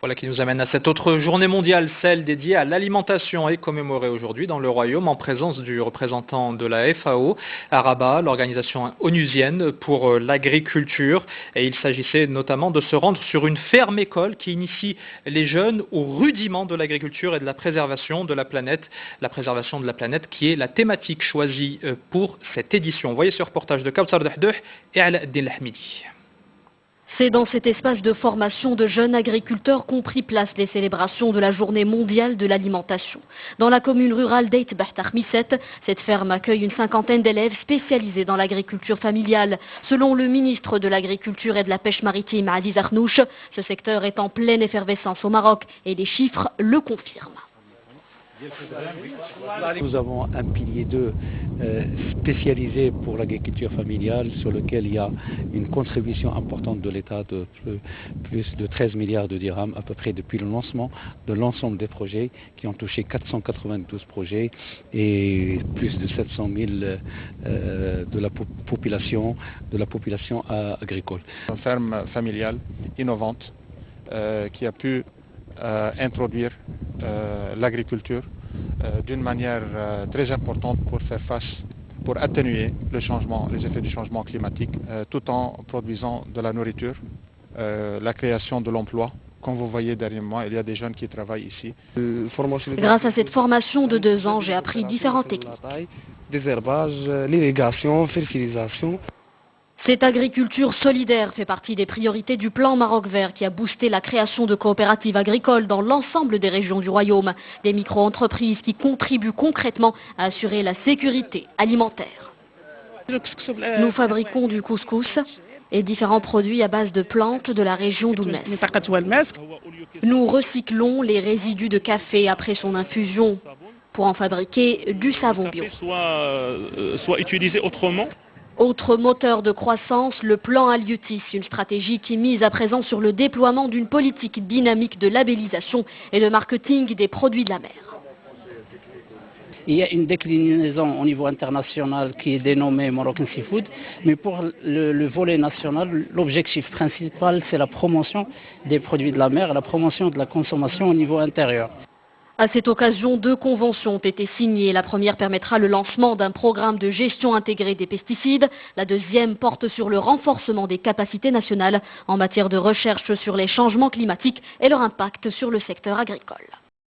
Voilà qui nous amène à cette autre journée mondiale, celle dédiée à l'alimentation et commémorée aujourd'hui dans le Royaume en présence du représentant de la FAO à Rabat, l'organisation onusienne pour l'agriculture. Et il s'agissait notamment de se rendre sur une ferme-école qui initie les jeunes aux rudiments de l'agriculture et de la préservation de la planète. La préservation de la planète qui est la thématique choisie pour cette édition. Voyez ce reportage de Kawthar Dahdouh et Ala-Eddine Hamidi. C'est dans cet espace de formation de jeunes agriculteurs qu'ont pris place les célébrations de la journée mondiale de l'alimentation. Dans la commune rurale d'Eit Bahtar-Misset, cette ferme accueille une cinquantaine d'élèves spécialisés dans l'agriculture familiale. Selon le ministre de l'Agriculture et de la Pêche maritime, Aziz Arnouch, ce secteur est en pleine effervescence au Maroc et les chiffres le confirment. Nous avons un pilier 2 spécialisé pour l'agriculture familiale sur lequel il y a une contribution importante de l'État de plus de 13 milliards de dirhams à peu près depuis le lancement de l'ensemble des projets qui ont touché 492 projets et plus de 700 000 de la population agricole. Une ferme familiale innovante qui a pu introduire l'agriculture d'une manière très importante pour faire face, pour atténuer les effets du changement climatique, tout en produisant de la nourriture, la création de l'emploi. Comme vous voyez derrière moi, il y a des jeunes qui travaillent ici. Grâce à cette formation de 2 ans, j'ai appris différentes techniques. Désherbage, l'irrigation, fertilisation. Cette agriculture solidaire fait partie des priorités du plan Maroc Vert qui a boosté la création de coopératives agricoles dans l'ensemble des régions du Royaume. Des micro-entreprises qui contribuent concrètement à assurer la sécurité alimentaire. Nous fabriquons du couscous et différents produits à base de plantes de la région d'Oumès. Nous recyclons les résidus de café après son infusion pour en fabriquer du savon bio. Soit utilisé autrement. Autre moteur de croissance, le plan Aliotis, une stratégie qui mise à présent sur le déploiement d'une politique dynamique de labellisation et de marketing des produits de la mer. Il y a une déclinaison au niveau international qui est dénommée Moroccan Seafood, mais pour le volet national, l'objectif principal c'est la promotion des produits de la mer et la promotion de la consommation au niveau intérieur. À cette occasion, 2 conventions ont été signées. La première permettra le lancement d'un programme de gestion intégrée des pesticides. La deuxième porte sur le renforcement des capacités nationales en matière de recherche sur les changements climatiques et leur impact sur le secteur agricole.